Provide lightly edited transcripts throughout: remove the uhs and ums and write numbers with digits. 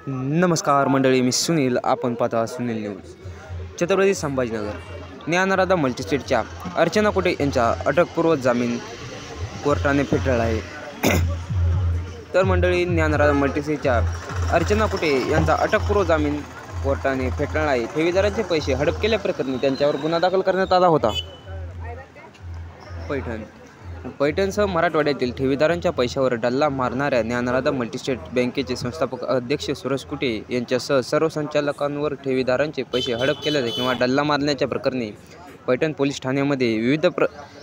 नमस्कार मंडळी, मी सुनील. आपण पाहता सुनील न्यूज. छत्रपती संभाजीनगर ज्ञानराधा मल्टीस्टेटच्या अर्चना कुटे यांचा अटकपूर्व जामीन कोर्टाने फेटाळला आहे. तर मंडळी, ज्ञानराधा मल्टीस्टेटच्या अर्चना कुटे यांचा अटकपूर्व जामीन कोर्टाने फेटाळला आहे. ठेवीदारांचे पैसे हडप केल्याप्रकरणी त्यांच्यावर गुन्हा दाखल करण्यात आला होता. पैठणसह मराठवाड्यातील ठेवीदारांच्या पैशावर डल्ला मारणाऱ्या ज्ञानराधा मल्टीस्टेट बँकेचे संस्थापक अध्यक्ष सुरेश कुटे यांच्यासह सर्व संचालकांवर ठेवीदारांचे पैसे हडप केल्याचे किंवा डल्ला मारण्याच्या प्रकरणी पैठण पोलीस ठाण्यामध्ये विविध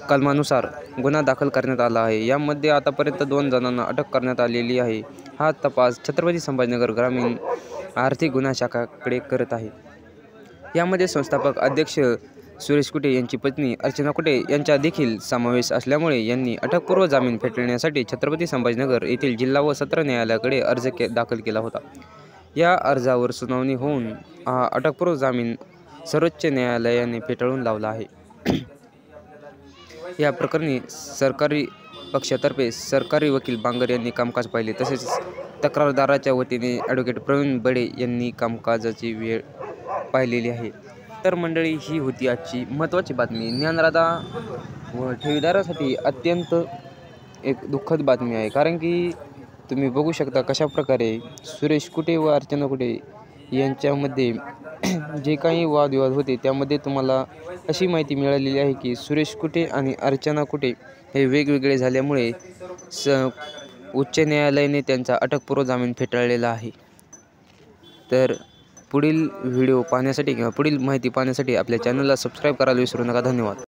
कलमानुसार गुन्हा दाखल करण्यात आला आहे. यामध्ये आतापर्यंत 2 जणांना अटक करण्यात आलेली आहे. हा तपास छत्रपती संभाजीनगर ग्रामीण आर्थिक गुन्हा शाखाकडे करत आहे. यामध्ये संस्थापक अध्यक्ष सुरेश कुटे यांची पत्नी अर्चना कुटे यांचा देखील समावेश असल्यामुळे यांनी अटकपूर्व जामीन फेटाळण्यासाठी छत्रपती संभाजीनगर येथील जिल्हा व सत्र न्यायालयाकडे अर्ज दाखल केला होता. या अर्जावर सुनावणी होऊन हा अटकपूर्व जामीन सर्वोच्च न्यायालयाने फेटाळून लावला आहे. या प्रकरणी सरकारी पक्षातर्फे सरकारी वकील बांगर यांनी कामकाज पाहिले, तसेच तक्रारदाराच्या वतीने ॲडव्होकेट प्रवीण बडे यांनी कामकाजाची वेळ पाहिलेली आहे. तर मंडळी, ही होती आजची महत्त्वाची बातमी. ज्ञानराधा व ठेवीदारासाठी अत्यंत एक दुःखद बातमी आहे, कारण की तुम्ही बघू शकता कशाप्रकारे सुरेश कुटे व अर्चना कुटे यांच्यामध्ये जे काही वादविवाद होते त्यामध्ये तुम्हाला अशी माहिती मिळालेली आहे की सुरेश कुटे आणि अर्चना कुटे हे वेगवेगळे झाल्यामुळे उच्च न्यायालयाने त्यांचा अटकपूर्व जामीन फेटाळलेला आहे. तर पुढील व्हिडिओ पाहण्यासाठी किंवा पुढील माहिती पाहण्यासाठी आपल्या चॅनलला सबस्क्राईब करायला विसरू नका. धन्यवाद.